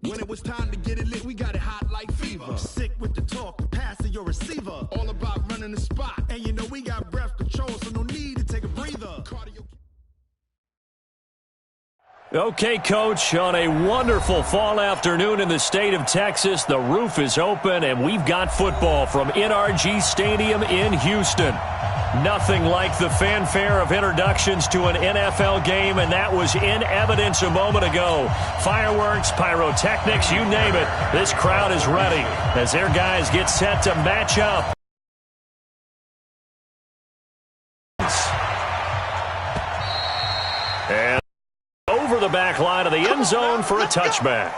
When it was time to get it lit, we got it hot like fever. I'm sick with the talk, the pass of your receiver. All about running the spot. And you know we got breath control, so no need to take a breather. Cardio. Okay, Coach, on a wonderful fall afternoon in the state of Texas, the roof is open, and we've got football from NRG Stadium in Houston. Nothing like the fanfare of introductions to an NFL game, and that was in evidence a moment ago. Fireworks, pyrotechnics, you name it. This crowd is ready as their guys get set to match up. And over the back line of the end zone for a touchback.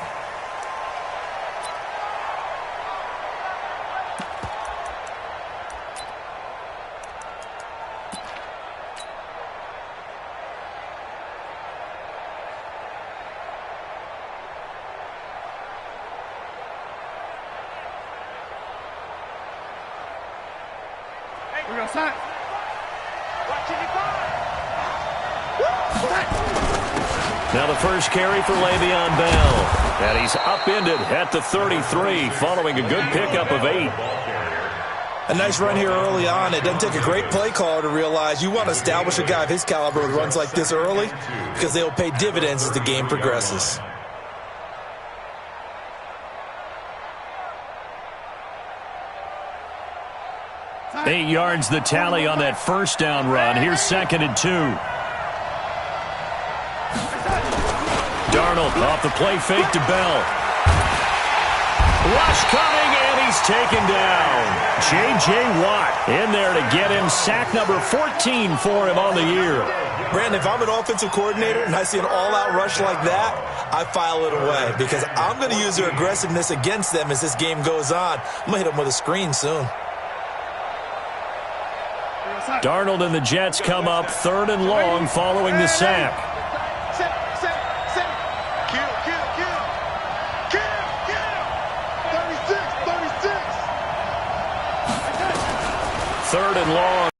We're going to sign. Now the first carry for Le'Veon Bell. And he's upended at the 33 following a good pickup of 8. A nice run here early on. It doesn't take a great play caller to realize you want to establish a guy of his caliber with runs like this early because they will pay dividends as the game progresses. Eight yards the tally on that first down run. Here's 2nd and 2. Darnold off the play fake to Bell. Rush coming, and he's taken down. J.J. Watt in there to get him sack number 14 for him on the year. Brandon, if I'm an offensive coordinator and I see an all-out rush like that, I file it away because I'm going to use their aggressiveness against them as this game goes on. I'm going to hit them with a screen soon. Darnold and the Jets come up 3rd and long following the sack. Third and long.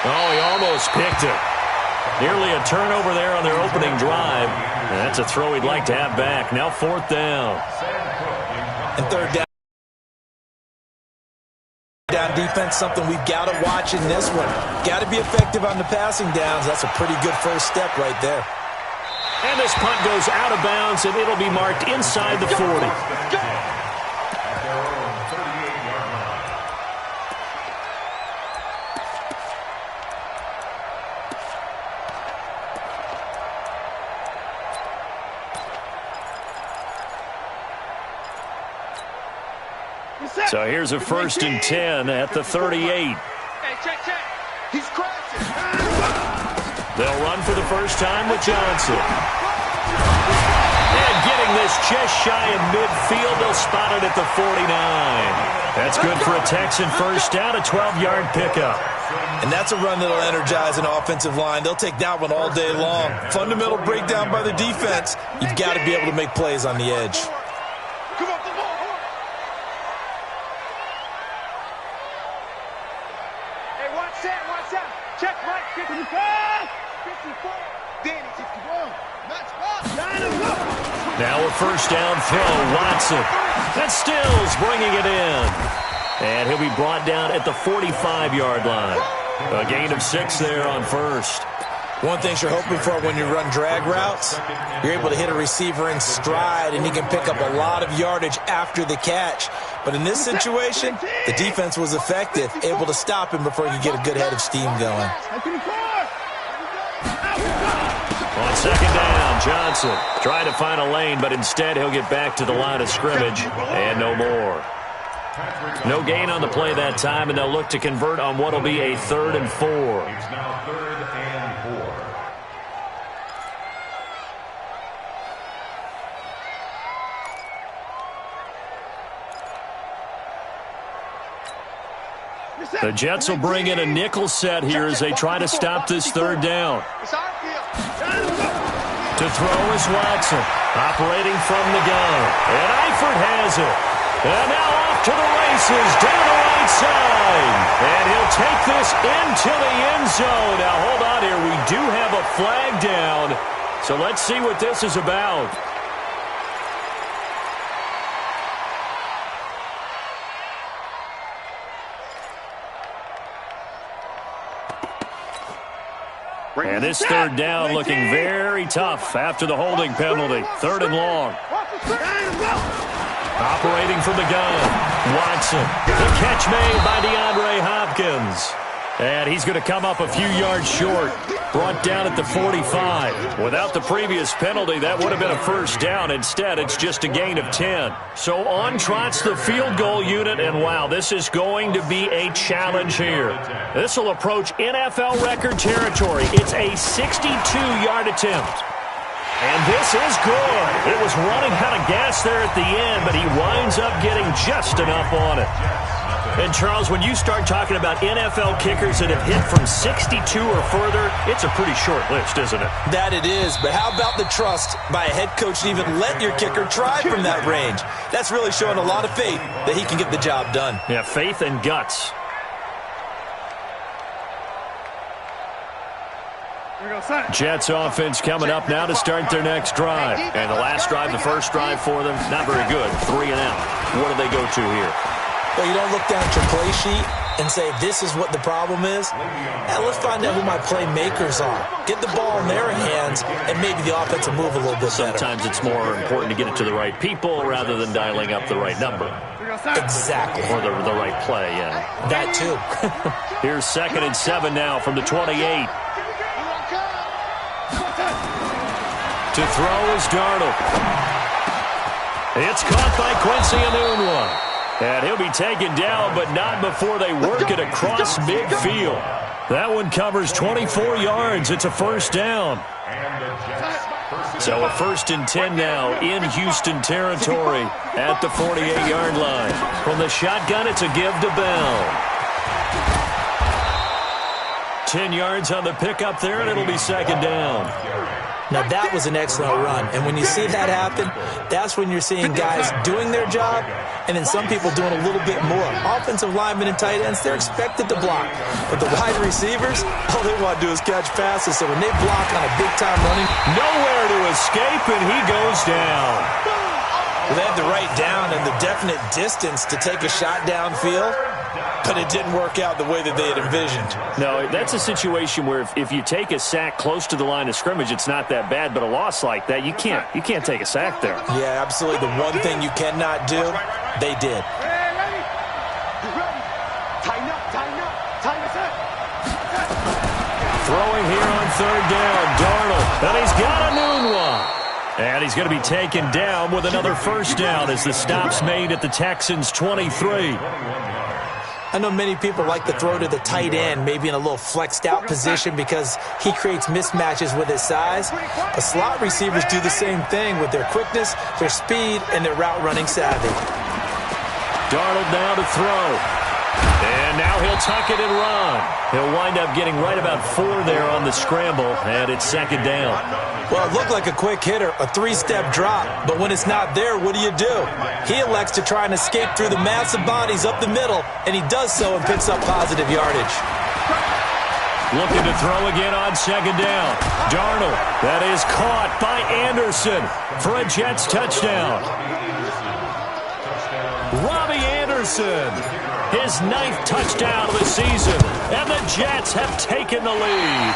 Oh, he almost picked it. Nearly a turnover there on their opening drive. And that's a throw he'd like to have back. Now 4th down. And 3rd down. Defense, something we've got to watch in this one. Got to be effective on the passing downs. That's a pretty good first step right there. And this punt goes out of bounds, and it'll be marked inside the 40. So here's a 1st and 10 at the 38. Hey, check. He's crashing. They'll run for the first time with Johnson. And getting this just shy of midfield, they'll spot it at the 49. That's good for a Texan first down, a 12-yard pickup. And that's a run that'll energize an offensive line. They'll take that one all day long. Fundamental breakdown by the defense. You've got to be able to make plays on the edge. Now a first down throw, Watson. And Stills bringing it in. And he'll be brought down at the 45-yard line. A gain of 6 there on first. One thing you're hoping for when you run drag routes, you're able to hit a receiver in stride, and he can pick up a lot of yardage after the catch. But in this situation, the defense was effective, able to stop him before he could get a good head of steam going. On 2nd down, Johnson trying to find a lane, but instead he'll get back to the line of scrimmage and no more. No gain on the play that time, and they'll look to convert on what will be a 3rd and 4. It's now 3rd and 4. The Jets will bring in a nickel set here as they try to stop this 3rd down. To throw is Watson, operating from the gun. And Eifert has it. And now off to the races, down the right side. And he'll take this into the end zone. Now, hold on here. We do have a flag down. So let's see what this is about. And this third down looking very tough after the holding penalty. 3rd and long. Operating from the gun, Watson. The catch made by DeAndre Hopkins. And he's going to come up a few yards short. Brought down at the 45. Without the previous penalty, that would have been a first down. Instead, it's just a gain of 10. So on trots the field goal unit, and wow, this is going to be a challenge here. This will approach NFL record territory. It's a 62-yard attempt. And this is good. It was running out of gas there at the end, but he winds up getting just enough on it. And, Charles, when you start talking about NFL kickers that have hit from 62 or further, it's a pretty short list, isn't it? That it is, but how about the trust by a head coach to even let your kicker try from that range? That's really showing a lot of faith that he can get the job done. Yeah, faith and guts. Jets offense coming up now to start their next drive. And the last drive, the first drive for them, not very good. 3 and out. What do they go to here? Well, you don't look down at your play sheet and say, this is what the problem is. Now, let's find out who my playmakers are. Get the ball in their hands, and maybe the offense will move a little bit better. Sometimes it's more important to get it to the right people rather than dialing up the right number. Exactly. Or the right play, yeah. That, too. Here's 2nd and 7 now from the 28. To throw is Darnold. It's caught by Quincy Enunwa. And he'll be taken down, but not before they work it across midfield. That one covers 24 yards. It's a first down. So a 1st and 10 now in Houston territory at the 48-yard line. From the shotgun, it's a give to Bell. 10 yards on the pickup there, and it'll be 2nd down. Now, that was an excellent run. And when you see that happen, that's when you're seeing guys doing their job and then some people doing a little bit more. Offensive linemen and tight ends, they're expected to block. But the wide receivers, all they want to do is catch passes. So when they block on a big-time running, nowhere to escape, and he goes down. They had the right down and the definite distance to take a shot downfield, but it didn't work out the way that they had envisioned. No, that's a situation where if you take a sack close to the line of scrimmage, it's not that bad. But a loss like that, you can't take a sack there. Yeah, absolutely. The one thing you cannot do, they did. Throwing here on 3rd down, Darnold, and he's got a noon one. And he's going to be taken down with another first down as the stop's made at the Texans' 23. I know many people like to throw to the tight end, maybe in a little flexed out position because he creates mismatches with his size. But slot receivers do the same thing with their quickness, their speed, and their route running savvy. Darnold now to throw. And now he'll tuck it and run. He'll wind up getting right about 4 there on the scramble, and it's 2nd down. Well, it looked like a quick hitter, a 3-step drop, but when it's not there, what do? He elects to try and escape through the massive bodies up the middle, and he does so and picks up positive yardage. Looking to throw again on 2nd down. Darnold, that is caught by Anderson for a Jets touchdown. Robbie Anderson, his 9th touchdown of the season, and the Jets have taken the lead.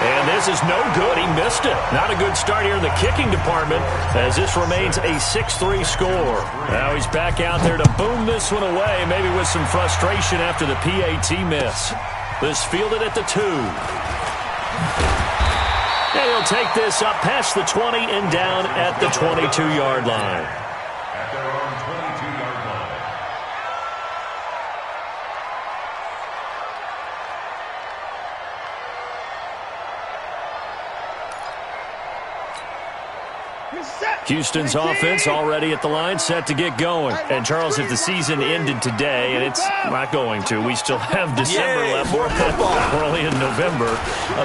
And this is no good. He missed it. Not a good start here in the kicking department as this remains a 6-3 score. Now he's back out there to boom this one away, maybe with some frustration after the PAT miss. This fielded at the 2. And he'll take this up past the 20 and down at the 22-yard line. Houston's offense already at the line, set to get going. And, Charles, if the season ended today, and it's not going to, we still have December left. More football. We're only in November.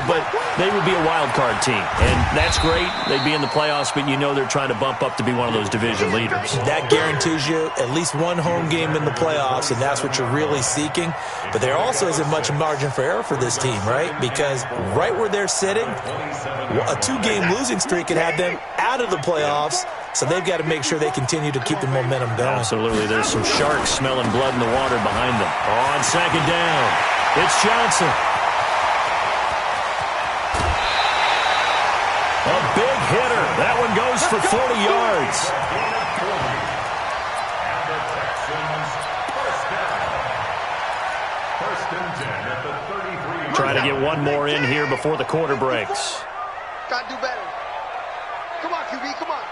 But they would be a wild card team. And that's great. They'd be in the playoffs, but you know they're trying to bump up to be one of those division leaders. That guarantees you at least one home game in the playoffs, and that's what you're really seeking. But there also isn't much margin for error for this team, right? Because right where they're sitting, a 2-game losing streak could have them out of the playoffs, so they've got to make sure they continue to keep the momentum going. Absolutely. There's some sharks smelling blood in the water behind them. On second down, it's Johnson. A big hitter. That one goes for 40 yards. Try to get one more in here before the quarter breaks. Gotta do better. Come on, QB, come on.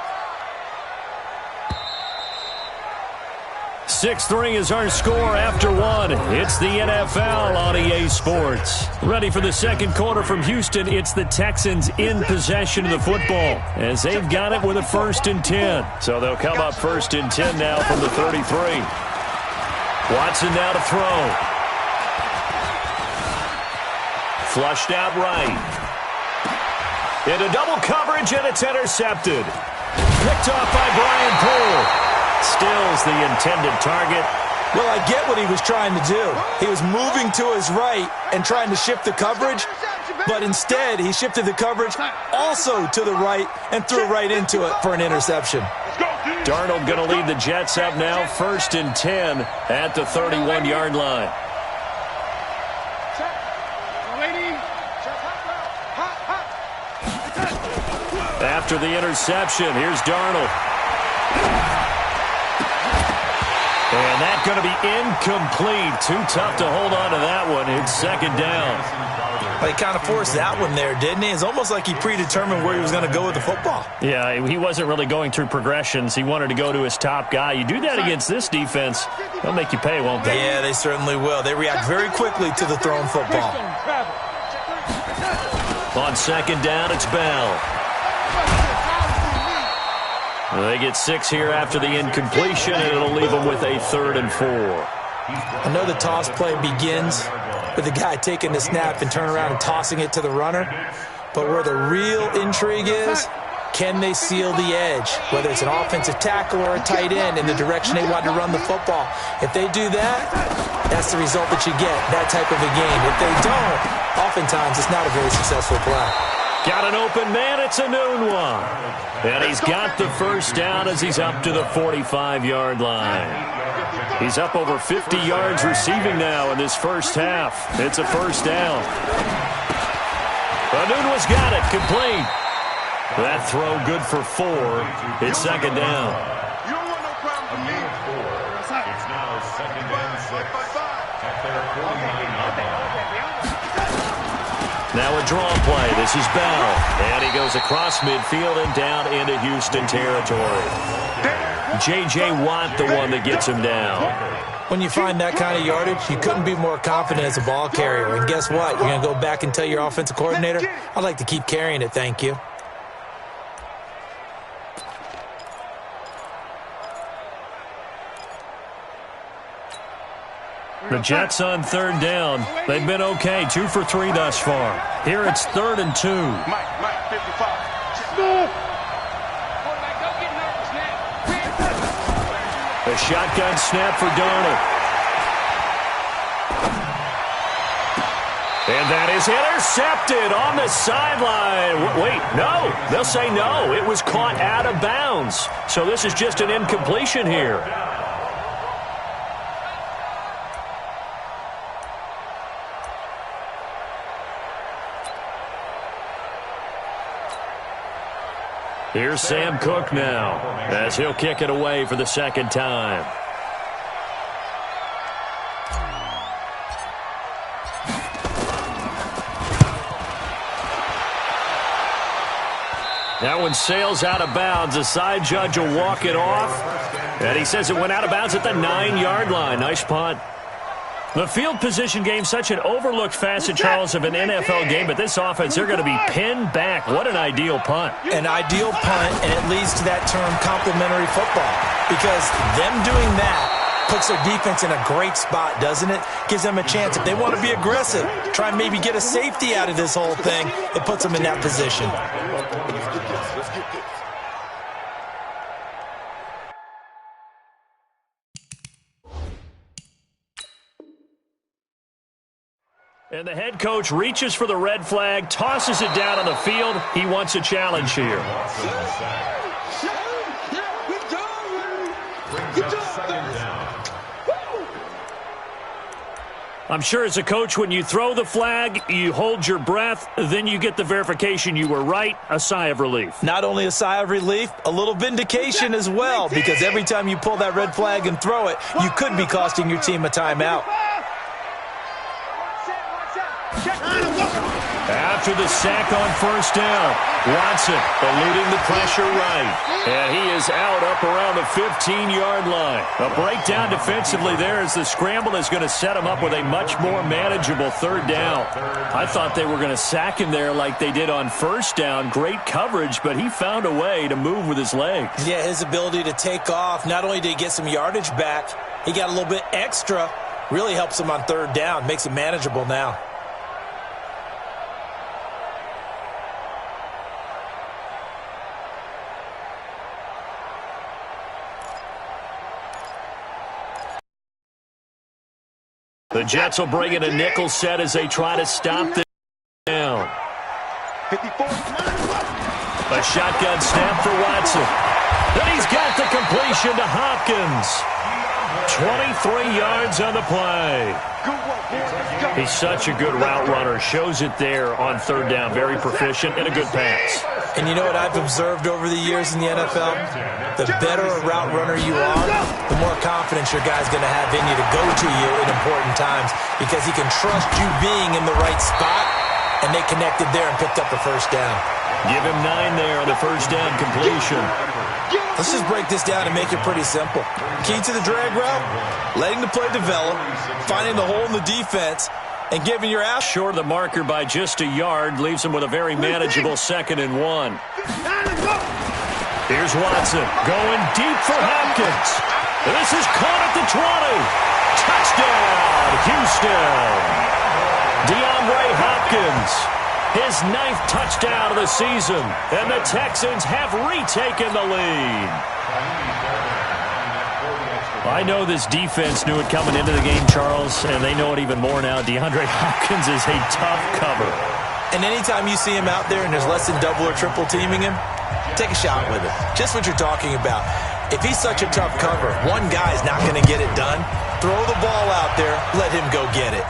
6-3 is our score after one. It's the NFL on EA Sports. Ready for the second quarter from Houston. It's the Texans in possession of the football as they've got it with a 1st and 10. So they'll come up 1st and 10 now from the 33. Watson now to throw. Flushed out right. Into double coverage, and it's intercepted. Picked off by Brian Poole. Stills the intended target. Well, I get what he was trying to do. He was moving to his right and trying to shift the coverage, but instead he shifted the coverage also to the right and threw right into it for an interception. Darnold going to lead the Jets up now, 1st and 10 at the 31-yard line. After the interception, here's Darnold. And that's going to be incomplete. Too tough to hold on to that one. It's 2nd down. Well, he kind of forced that one there, didn't he? It's almost like he predetermined where he was going to go with the football. Yeah, he wasn't really going through progressions. He wanted to go to his top guy. You do that against this defense, they'll make you pay, won't they? Yeah, they certainly will. They react very quickly to the thrown football. On 2nd down, it's Bell. They get 6 here after the incompletion, and it'll leave them with a 3rd and 4. I know the toss play begins with the guy taking the snap and turn around and tossing it to the runner, but where the real intrigue is, can they seal the edge, whether it's an offensive tackle or a tight end in the direction they want to run the football. If they do that, that's the result that you get, that type of a game. If they don't, oftentimes it's not a very successful play. Got an open man, it's a noon one. And he's got the 1st down as he's up to the 45-yard line. He's up over 50 yards receiving now in this first half. It's a 1st down. Anunwa's got it, complete. That throw good for 4. It's 2nd down. You don't want no problem from me. It's now 2nd and 6 at their 49-yard line. Now a draw play. This is Bell. And he goes across midfield and down into Houston territory. J.J. Watt, the one that gets him down. When you find that kind of yardage, you couldn't be more confident as a ball carrier. And guess what? You're going to go back and tell your offensive coordinator, I'd like to keep carrying it, thank you. The Jets on 3rd down. They've been okay, 2 for 3 thus far. Here it's 3rd and 2. Mike, 55. A shotgun snap for Darnold. And that is intercepted on the sideline. Wait, no. They'll say no. It was caught out of bounds. So this is just an incompletion here. Here's Sam Cook now as he'll kick it away for the 2nd time. That one sails out of bounds. The side judge will walk it off. And he says it went out of bounds at the 9-yard line. Nice punt. The field position game, such an overlooked facet, Charles, of an NFL game, but this offense, they're going to be pinned back. What an ideal punt. An ideal punt, and it leads to that term complementary football, because them doing that puts their defense in a great spot, doesn't it? Gives them a chance. If they want to be aggressive, try and maybe get a safety out of this whole thing, it puts them in that position. And the head coach reaches for the red flag, tosses it down on the field. He wants a challenge here. I'm sure as a coach, when you throw the flag, you hold your breath, then you get the verification you were right, a sigh of relief. Not only a sigh of relief, a little vindication as well, because every time you pull that red flag and throw it, you could be costing your team a timeout. After the sack on first down, Watson eluding the pressure right. And he is out up around the 15-yard line. A breakdown defensively there as the scramble is going to set him up with a much more manageable third down. I thought they were going to sack him there like they did on first down. Great coverage, but he found a way to move with his legs. Yeah, his ability to take off, not only did he get some yardage back, he got a little bit extra. Really helps him on third down, makes it manageable now. The Jets will bring in a nickel set as they try to stop this down. 54. A shotgun snap for Watson. Then he's got the completion to Hopkins. 23 yards on the play. He's such a good route runner. Shows it there on third down. Very proficient and a good pass. And you know what I've observed over the years in the NFL? The better a route runner you are, the more confidence your guy's going to have in you to go to you in important times, because he can trust you being in the right spot, and they connected there and picked up the first down. Give him 9 there on the first down completion. Let's just break this down and make it pretty simple. Key to the drag route, letting the play develop, finding the hole in the defense, and giving your ass short of the marker by just a yard, leaves him with a very manageable 2nd and 1. Here's Watson going deep for Hopkins. This is caught at the 20. Touchdown, Houston. DeAndre Hopkins, his 9th touchdown of the season, and the Texans have retaken the lead. I know this defense knew it coming into the game, Charles, and they know it even more now. DeAndre Hopkins is a tough cover. And anytime you see him out there and there's less than double or triple teaming him, take a shot with it. Just what you're talking about. If he's such a tough cover, one guy's not going to get it done. Throw the ball out there, let him go get it.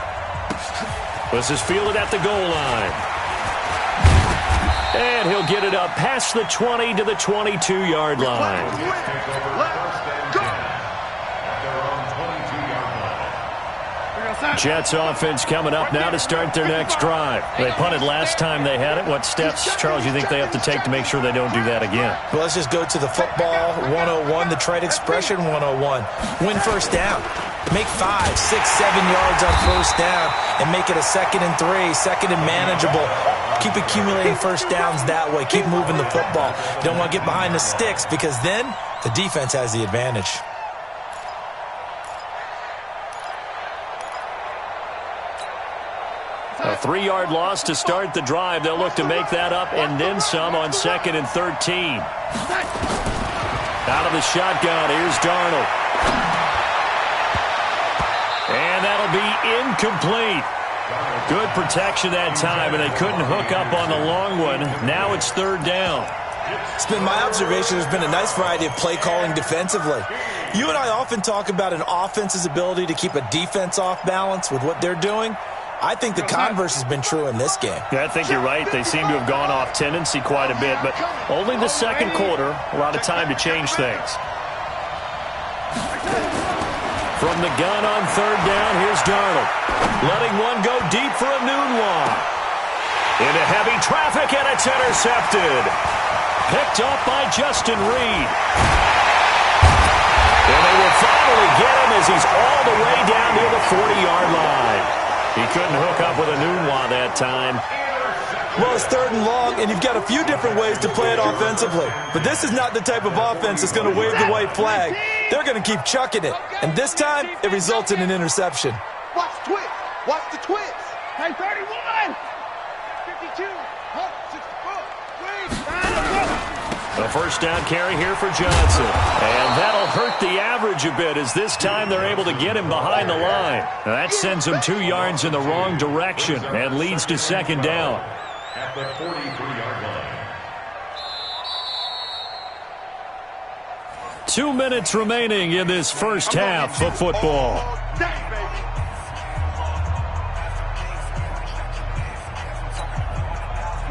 This is fielded at the goal line. And he'll get it up past the 20 to the 22-yard line. Jets offense coming up now to start their next drive. They punted last time they had it. What steps, Charles, you think they have to take to make sure they don't do that again? Well, let's just go to the football 101, the trade expression 101. Win first down. Make 5, 6, 7 yards on first down and make it a 2nd and 3, 2nd and manageable. Keep accumulating first downs that way. Keep moving the football. You don't want to get behind the sticks, because then the defense has the advantage. A 3-yard loss to start the drive. They'll look to make that up and then some on 2nd and 13. Out of the shotgun, here's Darnold. And that'll be incomplete. Good protection that time, and they couldn't hook up on the long one. Now it's 3rd down. It's been my observation there's been a nice variety of play calling defensively. You and I often talk about an offense's ability to keep a defense off balance with what they're doing. I think the converse has been true in this game. Yeah, I think you're right. They seem to have gone off tendency quite a bit, but only the 2nd quarter, a lot of time to change things. From the gun on 3rd down, here's Darnold. Letting one go deep for a noon one. Into heavy traffic, and it's intercepted. Picked up by Justin Reed. And they will finally get him as he's all the way down near the 40-yard line. He couldn't hook up with a Nunwa that time. Well, it's 3rd and long, and you've got a few different ways to play it offensively. But this is not the type of offense that's going to wave the white flag. They're going to keep chucking it. And this time, it results in an interception. Watch the twist. Watch the twist. Hey, 31. 52. 64. A first down carry here for Johnson. And that'll hurt the average a bit as this time they're able to get him behind the line. Now that sends him 2 yards in the wrong direction and leads to 2nd down. At the 43-yard line. 2 minutes remaining in this first half of football.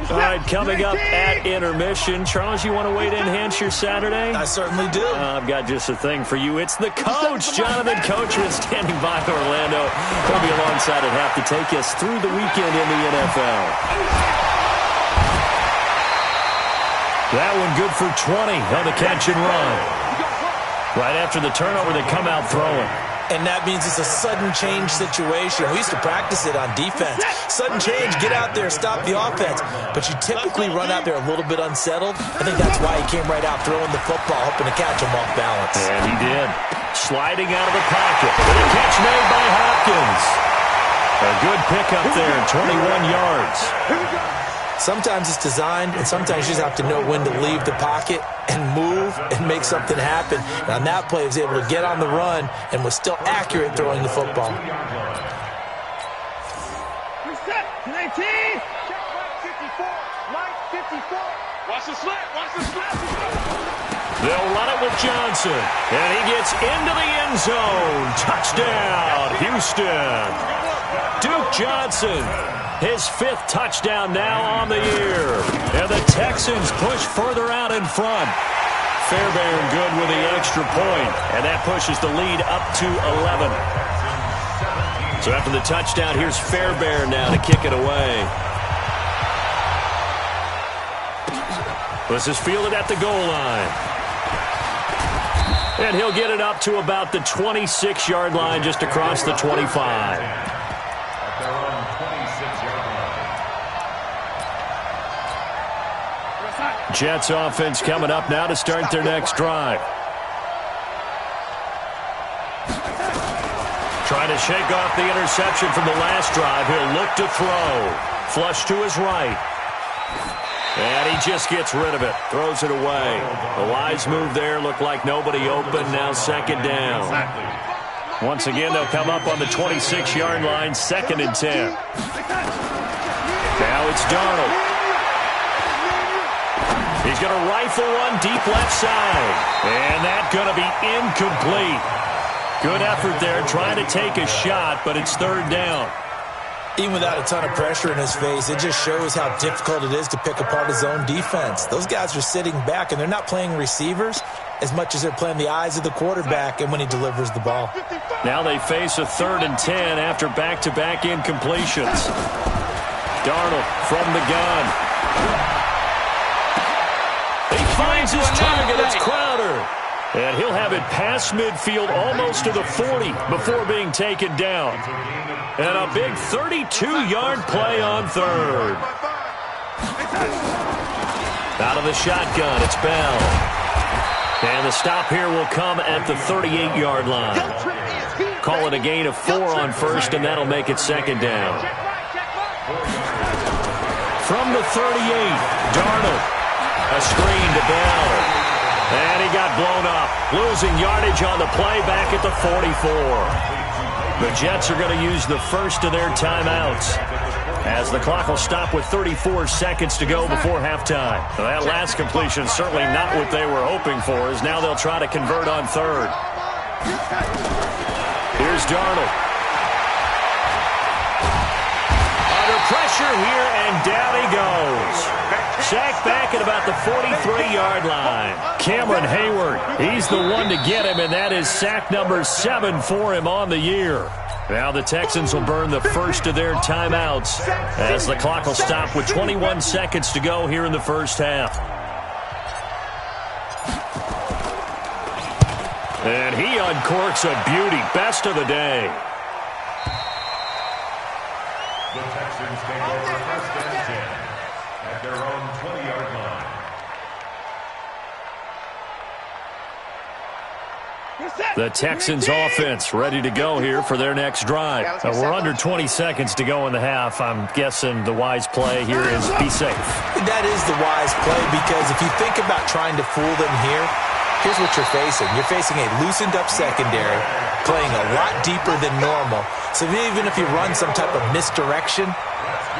All right, coming up at intermission. Charles, you want to wait to enhance your Saturday? I certainly do. I've got just a thing for you. It's the coach, Jonathan Coachman, standing by Orlando. He'll be alongside at half to take us through the weekend in the NFL. That one good for 20 on the catch and run. Right after the turnover, they come out throwing. And that means it's a sudden change situation. We used to practice it on defense. Sudden change, get out there, stop the offense. But you typically run out there a little bit unsettled. I think that's why he came right out throwing the football, hoping to catch him off balance. And he did. Sliding out of the pocket. And a catch made by Hopkins. A good pickup there, 21 yards. Sometimes it's designed, and sometimes you just have to know when to leave the pocket and move and make something happen. And on that play, he was able to get on the run and was still accurate throwing the football. Reset. 19. Check right 54. Right 54. Watch the slant. Watch the slant. They'll run it with Johnson. And he gets into the end zone. Touchdown, Houston. Duke Johnson. His 5th touchdown now on the year. And the Texans push further out in front. Fairbairn good with the extra point. And that pushes the lead up to 11. So after the touchdown, here's Fairbairn now to kick it away. This is fielded at the goal line. And he'll get it up to about the 26-yard line just across the 25. Jets offense coming up now to start their next drive. Trying to shake off the interception from the last drive. He'll look to throw. Flush to his right. And he just gets rid of it. Throws it away. The wise move there. Looked like nobody open. Now 2nd down. Once again, they'll come up on the 26-yard line. 2nd and 10. Now it's Darnold. He's going to rifle one deep left side. And that's going to be incomplete. Good effort there trying to take a shot, but it's 3rd down. Even without a ton of pressure in his face, it just shows how difficult it is to pick apart his own defense. Those guys are sitting back, and they're not playing receivers as much as they're playing the eyes of the quarterback and when he delivers the ball. Now they face a 3rd and 10 after back-to-back incompletions. Darnold from the gun. He finds his target. It's Crowder. And he'll have it past midfield almost to the 40 before being taken down. And a big 32-yard play on 3rd. Out of the shotgun, it's Bell. And the stop here will come at the 38-yard line. Call it a gain of 4 on 1st, and that'll make it 2nd down. From the 38, Darnold. A screen to Bell. And he got blown up. Losing yardage on the play back at the 44. The Jets are going to use the first of their timeouts as the clock will stop with 34 seconds to go before halftime. Now that last completion certainly not what they were hoping for, as now they'll try to convert on 3rd. Here's Darnold. Under pressure here, and down he goes. Sacked back at about the 43-yard line. Cameron Hayward, he's the one to get him, and that is sack number 7 for him on the year. Now the Texans will burn the first of their timeouts as the clock will stop with 21 seconds to go here in the first half. And he uncorks a beauty. Best of the day. The Texans take over first and 10 at their own 20-yard line. The Texans offense ready to go here for their next drive. We're under 20 seconds to go in the half. I'm guessing the wise play here is be safe. That is the wise play, because if you think about trying to fool them here, here's what you're facing. You're facing a loosened up secondary, playing a lot deeper than normal. So even if you run some type of misdirection,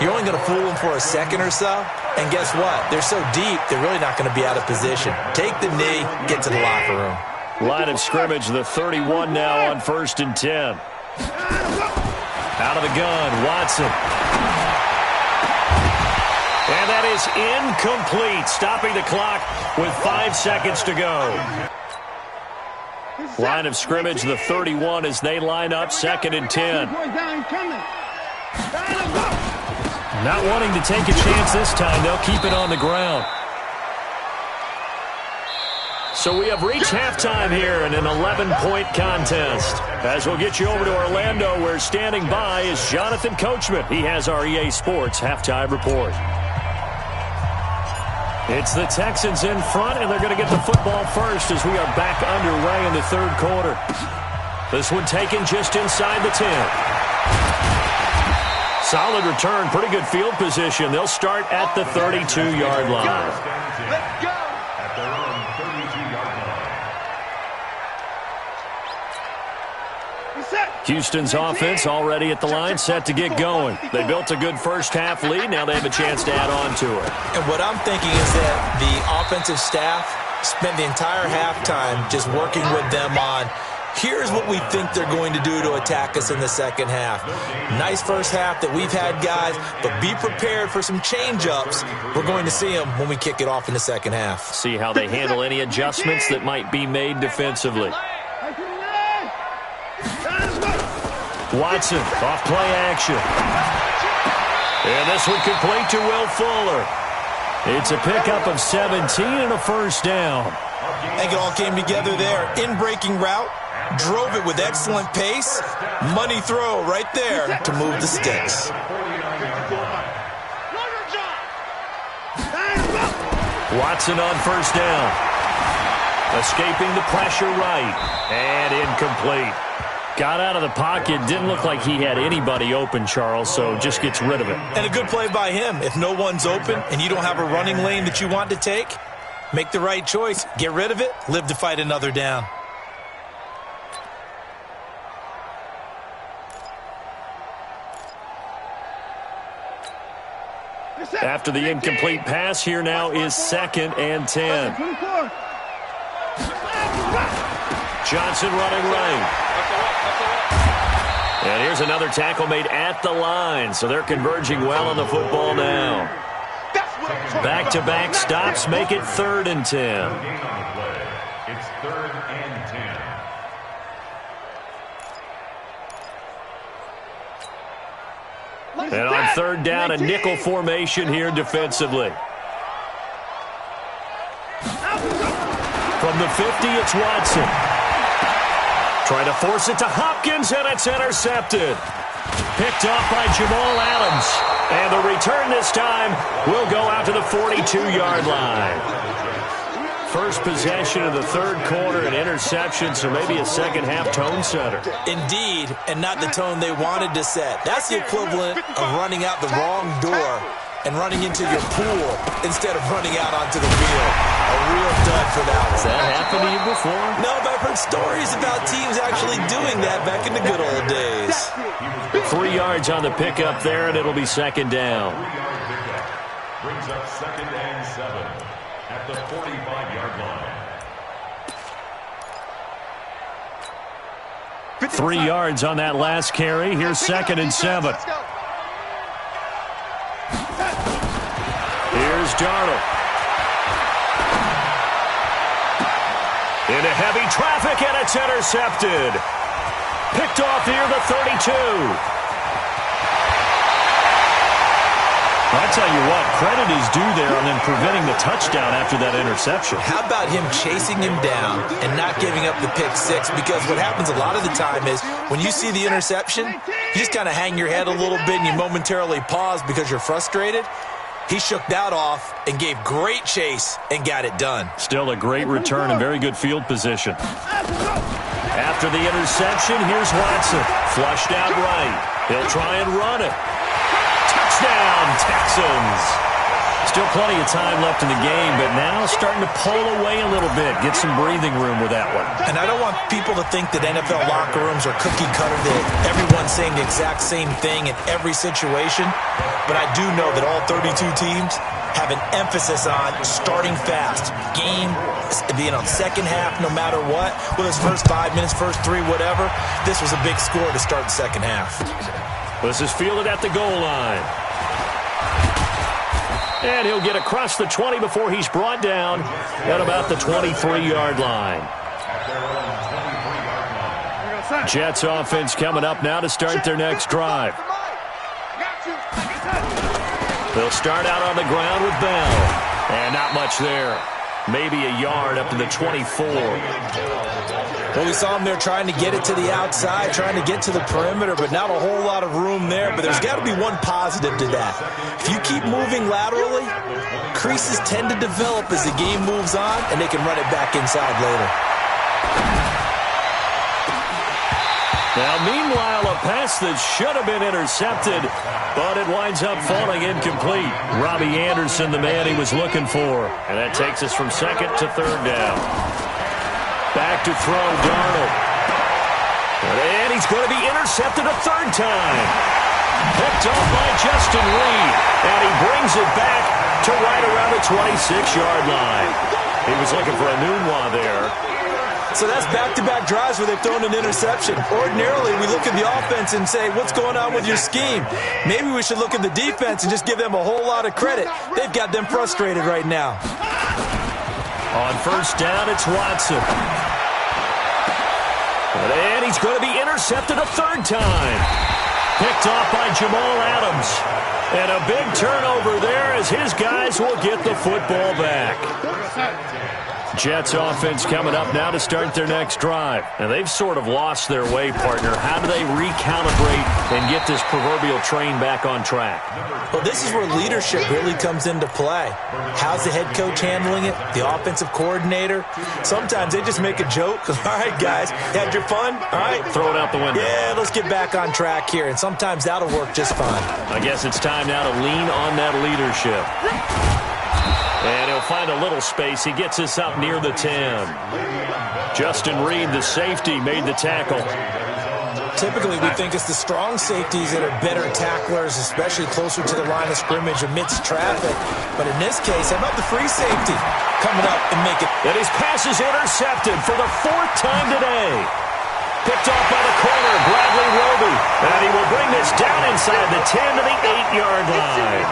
you're only going to fool them for a second or so. And guess what? They're so deep, they're really not going to be out of position. Take the knee, get to the locker room. Line of scrimmage, the 31 now on 1st and 10. Out of the gun, Watson. And that is incomplete, stopping the clock with 5 seconds to go. Line of scrimmage, the 31 as they line up, 2nd and 10. Not wanting to take a chance this time, they'll keep it on the ground. So we have reached halftime here in an 11-point contest. As we'll get you over to Orlando, where standing by is Jonathan Coachman. He has our EA Sports halftime report. It's the Texans in front, and they're going to get the football first as we are back underway in the 3rd quarter. This one taken just inside the 10. Solid return, pretty good field position. They'll start at the 32-yard line. Let's go. At their own 32-yard line. Houston's offense already at the line, set to get going. They built a good first-half lead. Now they have a chance to add on to it. And what I'm thinking is that the offensive staff spent the entire halftime just working with them on, here's what we think they're going to do to attack us in the second half. Nice first half that we've had, guys, but be prepared for some change-ups. We're going to see them when we kick it off in the second half. See how they handle any adjustments that might be made defensively. Watson, off play action. And this one complete to Will Fuller. It's a pickup of 17 and a first down. I think it all came together there. In-breaking route, drove it with excellent pace. Money throw right there to move the sticks. Watson on first down. Escaping the pressure right. And incomplete. Got out of the pocket. Didn't look like he had anybody open, Charles, so just gets rid of it. And a good play by him. If no one's open and you don't have a running lane that you want to take, make the right choice. Get rid of it. Live to fight another down. After the incomplete pass, here now is 2nd and 10. Johnson running right. And here's another tackle made at the line, so they're converging well on the football now. Back-to-back stops make it 3rd and 10. It's 3rd and 10. And on 3rd down, a nickel formation here defensively. From the 50, it's Watson. Trying to force it to Hopkins, and it's intercepted. Picked off by Jamal Adams. And the return this time will go out to the 42-yard line. First possession of the 3rd quarter, an interception, so maybe a second-half tone setter. Indeed, and not the tone they wanted to set. That's the equivalent of running out the wrong door and running into your pool instead of running out onto the field. A real dud for that one. Has that happened to you before? No, but I've heard stories about teams actually doing that back in the good old days. 3 yards on the pickup there, and it'll be 2nd down. 3-yard pickup brings up 2nd and 7 at the 45-yard line. 3 yards on that last carry. Here's 2nd and 7. Here's Darnold. Into heavy traffic, and it's intercepted. Picked off near the 32. I tell you what, credit is due there on them preventing the touchdown after that interception. How about him chasing him down and not giving up the pick six? Because what happens a lot of the time is when you see the interception, you just kind of hang your head a little bit and you momentarily pause because you're frustrated. He shook that off and gave great chase and got it done. Still a great return and very good field position. After the interception, here's Watson. Flushed out right. He'll try and run it. Touchdown, Texans. Still plenty of time left in the game, but now starting to pull away a little bit. Get some breathing room with that one. And I don't want people to think that NFL locker rooms are cookie cutter, that everyone's saying the exact same thing in every situation. But I do know that all 32 teams have an emphasis on starting fast. Game, second half, no matter what. Whether it's first 5 minutes, first 3, whatever. This was a big score to start the second half. This is fielded at the goal line. And he'll get across the 20 before he's brought down at about the 23-yard line. Jets offense coming up now to start their next drive. They'll start out on the ground with Bell. And not much there. Maybe a yard up to the 24. Well, we saw him there trying to get it to the outside, trying to get to the perimeter, but not a whole lot of room there. But there's got to be one positive to that. If you keep moving laterally, creases tend to develop as the game moves on, and they can run it back inside later. Now, meanwhile, a pass that should have been intercepted, but it winds up falling incomplete. Robbie Anderson, the man he was looking for. And that takes us from second to third down. Back to throw, Darnold. And he's going to be intercepted a third time. Picked off by Justin Reed. And he brings it back to right around the 26-yard line. He was looking for a Nunwa there. So that's back-to-back drives where they've thrown an interception. Ordinarily, we look at the offense and say, what's going on with your scheme? Maybe we should look at the defense and just give them a whole lot of credit. They've got them frustrated right now. On first down, it's Watson. And he's going to be intercepted a third time. Picked off by Jamal Adams. And a big turnover there as his guys will get the football back. Jets offense coming up now to start their next drive. And they've sort of lost their way, partner. How do they recalibrate and get this proverbial train back on track? Well, this is where leadership really comes into play. How's the head coach handling it? The offensive coordinator? Sometimes they just make a joke. All right, guys, had your fun? All right. Throw it out the window. Yeah, let's get back on track here. And sometimes that'll work just fine. I guess it's time now to lean on that leadership. And he'll find a little space. He gets us up near the 10. Justin Reed, the safety, made the tackle. Typically, we think it's the strong safeties that are better tacklers, especially closer to the line of scrimmage amidst traffic. But in this case, how about the free safety coming up and make it? And his pass is intercepted for the fourth time today. Picked off by the corner, Bradley Roby. And he will bring this down inside the 10 to the 8-yard line.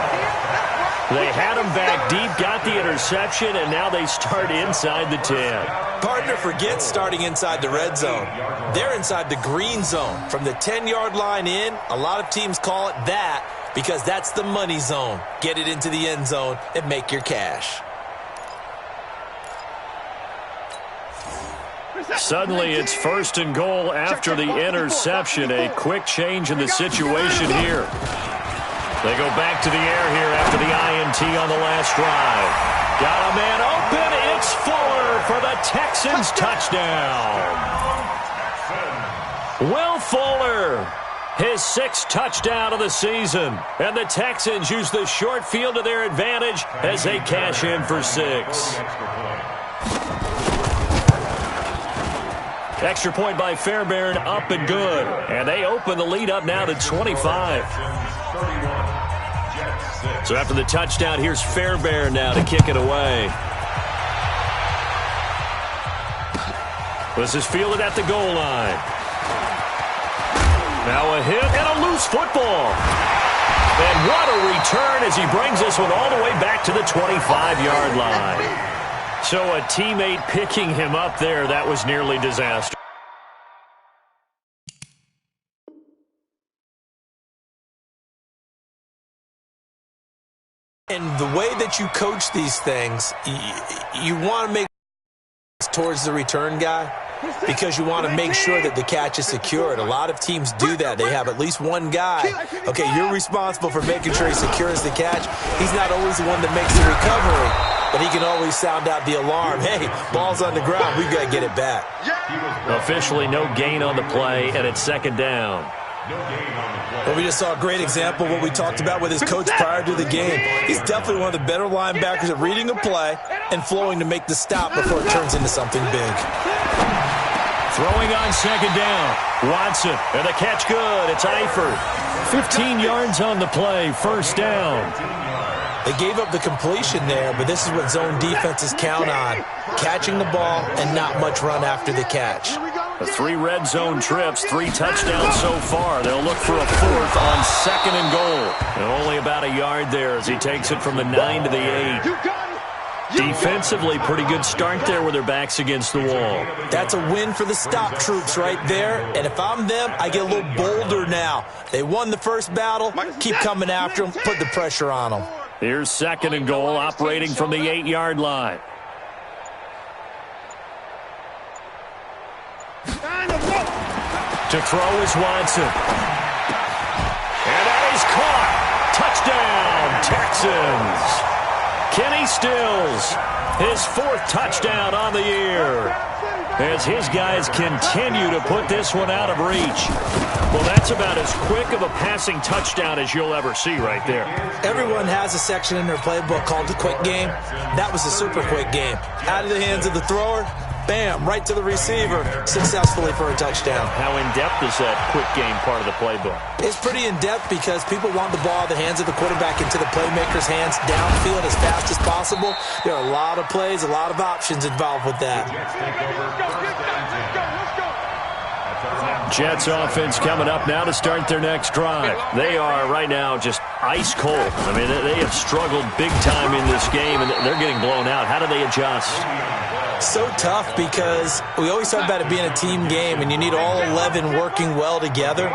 They had him back deep, got the interception, and now they start inside the 10. Partner, forget starting inside the red zone. They're inside the green zone. From the 10-yard line in, a lot of teams call it that because that's the money zone. Get it into the end zone and make your cash. Suddenly, it's first and goal after the interception. A quick change in the situation here. They go back to the air here after the INT on the last drive. Got a man open. It's Fuller for the Texans touchdown. Will Fuller, his 6th touchdown of the season. And the Texans use the short field to their advantage as they cash in for 6. Extra point by Fairbairn, up and good. And they open the lead up now to 25. So after the touchdown, here's Fairbairn now to kick it away. This is fielded at the goal line. Now a hit and a loose football. And what a return as he brings this one all the way back to the 25-yard line. So a teammate picking him up there, that was nearly disaster. And the way that you coach these things, you want to make towards the return guy because you want to make sure that the catch is secured. A lot of teams do that. They have at least one guy. Okay, you're responsible for making sure he secures the catch. He's not always the one that makes the recovery, but he can always sound out the alarm. Hey, ball's on the ground. We've got to get it back. Officially no gain on the play, and it's second down. Well, we just saw a great example of what we talked about with his coach prior to the game. He's definitely one of the better linebackers at reading a play and flowing to make the stop before it turns into something big. Throwing on second down. Watson, and the catch good. It's Eifert. 15 yards on the play, first down. They gave up the completion there, but this is what zone defenses count on. Catching the ball and not much run after the catch. The 3 red zone trips, 3 touchdowns so far. They'll look for a 4th on second and goal. And only about a yard there as he takes it from the 9 to the 8. Defensively, pretty good start there with their backs against the wall. That's a win for the stop troops right there. And if I'm them, I get a little bolder now. They won the first battle. Keep coming after them. Put the pressure on them. Here's second and goal, operating from the 8-yard line. To throw is Watson. And that is caught. Touchdown, Texans. Kenny Stills, his 4th touchdown on the year. As his guys continue to put this one out of reach. Well, that's about as quick of a passing touchdown as you'll ever see right there. Everyone has a section in their playbook called the quick game. That was a super quick game. Out of the hands of the thrower, bam, right to the receiver, successfully for a touchdown. How in-depth is that quick game part of the playbook? It's pretty in-depth because people want the ball out of the hands of the quarterback into the playmaker's hands downfield as fast as possible. There are a lot of plays, a lot of options involved with that. Jets offense coming up now to start their next drive. They are right now just ice cold. I mean, they have struggled big time in this game, and they're getting blown out. How do they adjust? So tough because we always talk about it being a team game and you need all 11 working well together.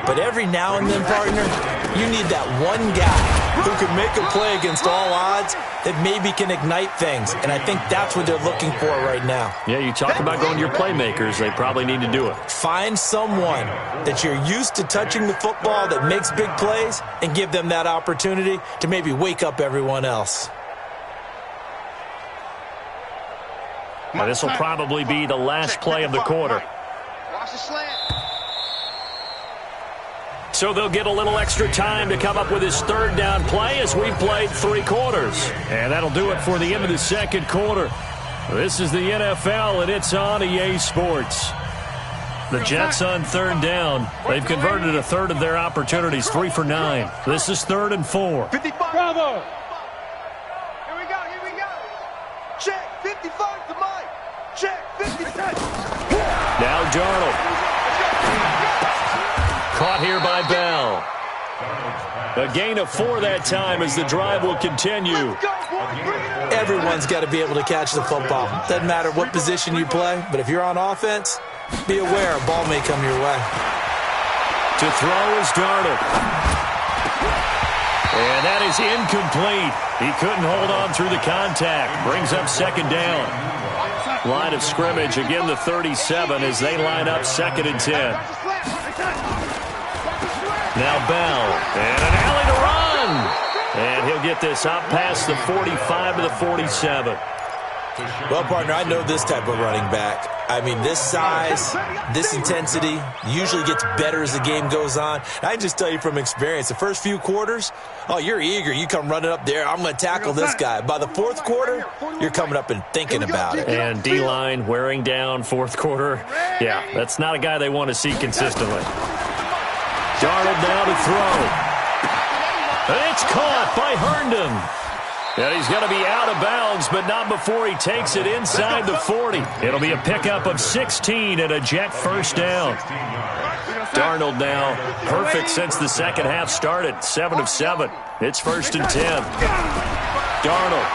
But every now and then, partner, you need that one guy who can make a play against all odds that maybe can ignite things. And I think that's what they're looking for right now. Yeah, you talk about going to your playmakers. They probably need to do it. Find someone that you're used to touching the football that makes big plays and give them that opportunity to maybe wake up everyone else. Now, this will probably be the last play of the quarter. Watch the slant. So they'll get a little extra time to come up with his 3rd down play as we've played 3 quarters. And that'll do it for the end of the second quarter. This is the NFL, and it's on EA Sports. The Jets on 3rd down. They've converted a 1/3 of their opportunities, 3 for 9. This is 3rd and 4. 55. Bravo. Here we go. Here we go. Check. 55 to Mike. Check. 55. Now Darnold. Caught here by Bell. A gain of 4 that time as the drive will continue. Everyone's got to be able to catch the football. Doesn't matter what position you play, but if you're on offense, be aware a ball may come your way. To throw is Darnold. And that is incomplete. He couldn't hold on through the contact. Brings up second down. Line of scrimmage, again the 37 as they line up 2nd and 10. Now Bell, and an alley to run. And he'll get this out past the 45 to the 47. Well, partner, I know this type of running back. I mean, this size, this intensity usually gets better as the game goes on. I can just tell you from experience, the first few quarters, oh, you're eager. You come running up there, I'm going to tackle this guy. By the 4th quarter, you're coming up and thinking about it. And D-line wearing down 4th quarter. Yeah, that's not a guy they want to see consistently. Darnold now to throw. It's caught by Herndon. And he's going to be out of bounds, but not before he takes it inside the 40. It'll be a pickup of 16 and a Jet 1st down. Darnold now perfect since the second half started. 7 of 7. It's 1st and 10. Darnold.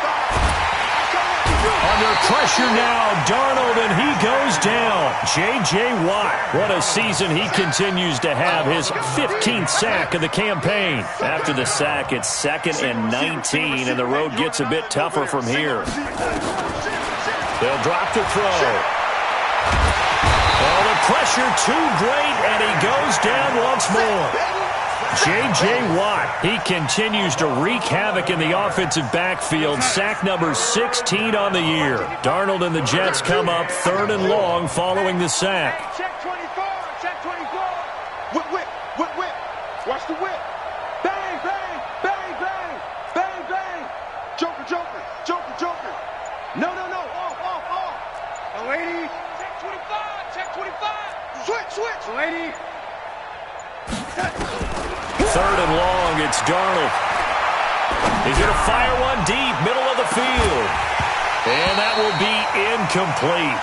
Under pressure now, Darnold, and he goes down. J.J. Watt, what a season he continues to have, his 15th sack of the campaign. After the sack, it's 2nd and 19, and the road gets a bit tougher from here. They'll drop to throw. Oh, the pressure too great, and he goes down once more. J.J. Watt, he continues to wreak havoc in the offensive backfield. Sack number 16 on the year. Darnold and the Jets come up 3rd and long following the sack. Check 24, check 24. Whip, whip, whip, whip. Watch the whip. Bang, bang, bang, bang, bang, bang. Joker, joker, joker, joker. No, no, no, off, off, off. Oh, 80. Check 25, check 25. Switch, switch. Oh, 80. 3rd and long, it's Darnold. He's going to fire one deep, middle of the field. And that will be incomplete.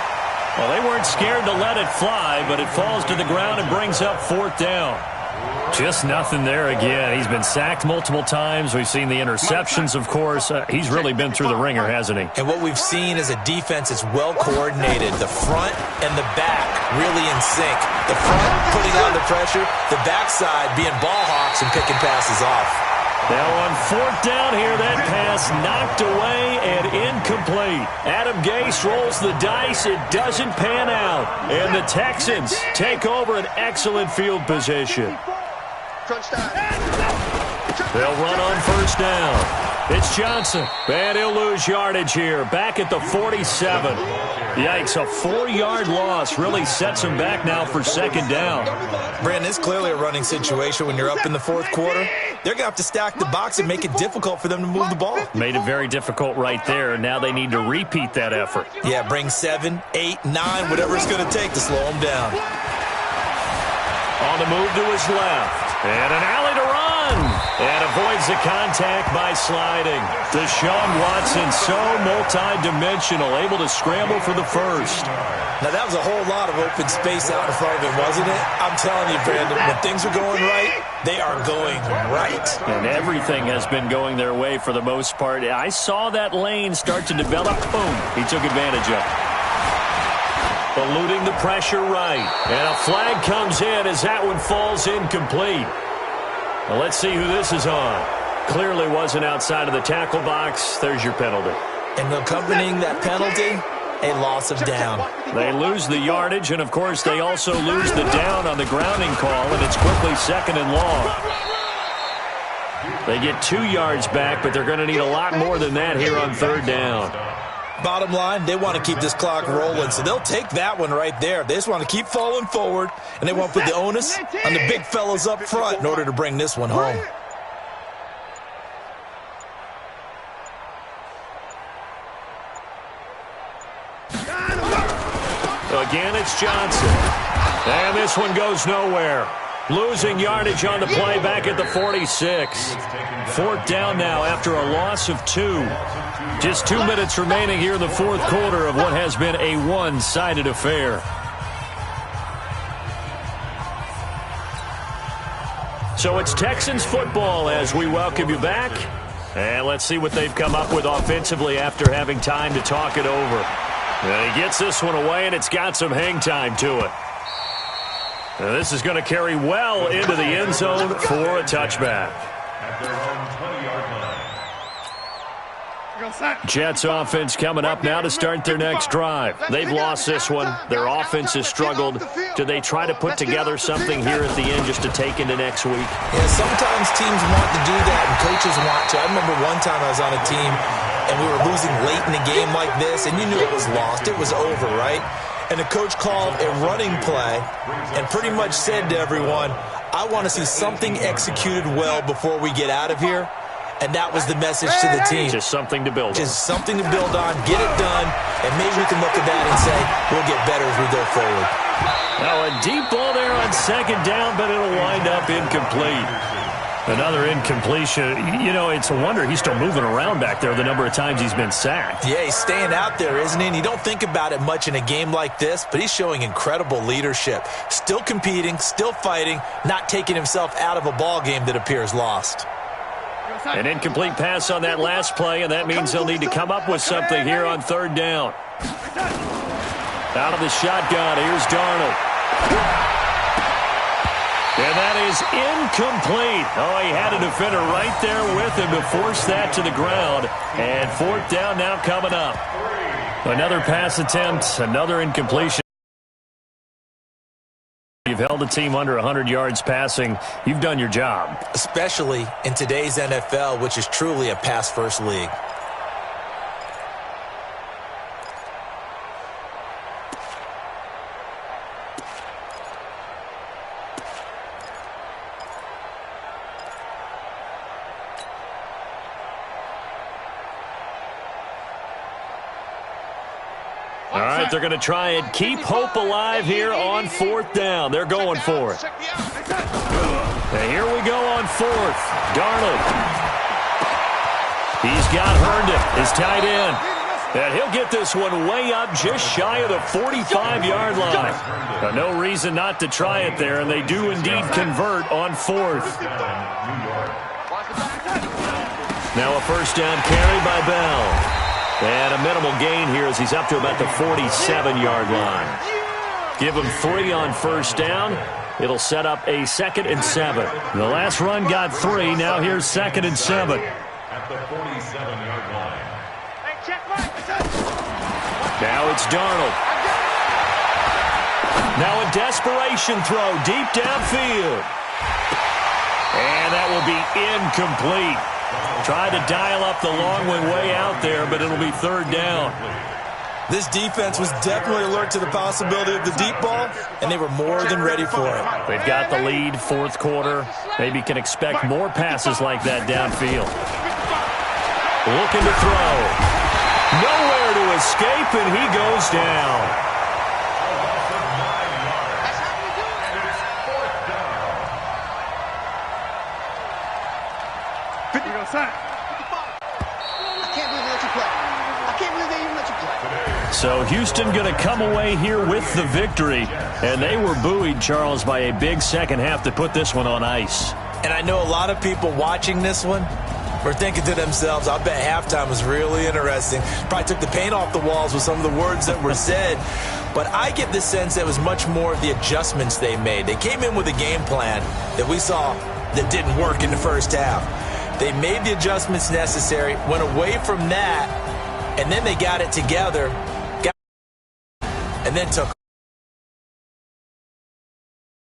Well, they weren't scared to let it fly, but it falls to the ground and brings up 4th down. Just nothing there again. He's been sacked multiple times. We've seen the interceptions, of course. He's really been through the ringer, hasn't he? And what we've seen is a defense that's well coordinated. The front and the back really in sync. The front putting on the pressure, the backside being ball hawks and picking passes off. Now on 4th down here, that pass knocked away and incomplete. Adam Gase rolls the dice. It doesn't pan out. And the Texans take over an excellent field position. They'll run on 1st down. It's Johnson, and he'll lose yardage here, back at the 47. Yikes, a 4-yard loss really sets him back now for 2nd down. Brandon, it's clearly a running situation when you're up in the 4th quarter. They're going to have to stack the box and make it difficult for them to move the ball. Made it very difficult right there, and now they need to repeat that effort. Yeah, bring 7, 8, 9, whatever it's going to take to slow them down. On the move to his left. And an alley to run. And avoids the contact by sliding. Deshaun Watson, so multi-dimensional, able to scramble for the 1st. Now, that was a whole lot of open space out in front of him, wasn't it? I'm telling you, Brandon, when things are going right, they are going right. And everything has been going their way for the most part. I saw that lane start to develop. Boom. He took advantage of it. Eluding the pressure right. And a flag comes in as that one falls incomplete. Well, let's see who this is on. Clearly wasn't outside of the tackle box. There's your penalty. And accompanying that penalty, a loss of down. They lose the yardage, and, of course, they also lose the down on the grounding call, and it's quickly 2nd and long. They get 2 yards back, but they're going to need a lot more than that here on 3rd down. Bottom line, they want to keep this clock rolling, so they'll take that one right there. They just want to keep falling forward, and they want to put the onus on the big fellas up front in order to bring this one home. Again, it's Johnson. And this one goes nowhere. Losing yardage on the play back at the 46. 4th down now after a loss of 2. Just 2 minutes remaining here in the 4th quarter of what has been a one-sided affair. So it's Texans football as we welcome you back. And let's see what they've come up with offensively after having time to talk it over. And he gets this one away, and it's got some hang time to it. Now this is going to carry well into the end zone for a touchback. Jets offense coming up now to start their next drive. They've lost this one. Their offense has struggled. Do they try to put together something here at the end just to take into next week? Yeah, sometimes teams want to do that and coaches want to. I remember one time I was on a team and we were losing late in a game like this, and you knew it was lost. It was over, right? And the coach called a running play and pretty much said to everyone, I want to see something executed well before we get out of here. And that was the message to the team. Just something to build on. Just something to build on, get it done, and maybe we can look at that and say, we'll get better as we go forward. Now a deep ball there on 2nd down, but it'll wind up incomplete. Another incompletion. You know, it's a wonder he's still moving around back there the number of times he's been sacked. Yeah, he's staying out there, isn't he? And you don't think about it much in a game like this, but he's showing incredible leadership. Still competing, still fighting, not taking himself out of a ball game that appears lost. An incomplete pass on that last play, and that means they'll need to come up with something here on third down. Out of the shotgun, here's Darnold. And that is incomplete. Oh, he had a defender right there with him to force that to the ground. And fourth down now coming up. Another pass attempt, another incompletion. You've held a team under 100 yards passing. You've done your job. Especially in today's NFL, which is truly a pass-first league. All right, they're going to try and keep hope alive here on fourth down. They're going for it. And here we go on fourth. Darnold. He's got Herndon, his tight end. And he'll get this one way up just shy of the 45-yard line. No reason not to try it there, and they do indeed convert on fourth. Now a first down carry by Bell. And a minimal gain here as he's up to about the 47-yard line. Give him 3 on first down. It'll set up a 2nd and 7. The last run got 3. Now here's 2nd and 7. At the 47-yard line. Now it's Darnold. Now a desperation throw deep downfield. And that will be incomplete. Tried to dial up the long one way out there, but it'll be third down. This defense was definitely alert to the possibility of the deep ball, and they were more than ready for it. They've got the lead, fourth quarter. Maybe can expect more passes like that downfield. Looking to throw. Nowhere to escape, and he goes down. So Houston going to come away here with the victory. And they were buoyed, Charles, by a big second half to put this one on ice. And I know a lot of people watching this one were thinking to themselves, I bet halftime was really interesting. Probably took the paint off the walls with some of the words that were said. But I get the sense that it was much more of the adjustments they made. They came in with a game plan that we saw that didn't work in the first half. They made the adjustments necessary, went away from that, and then they got it together, and then took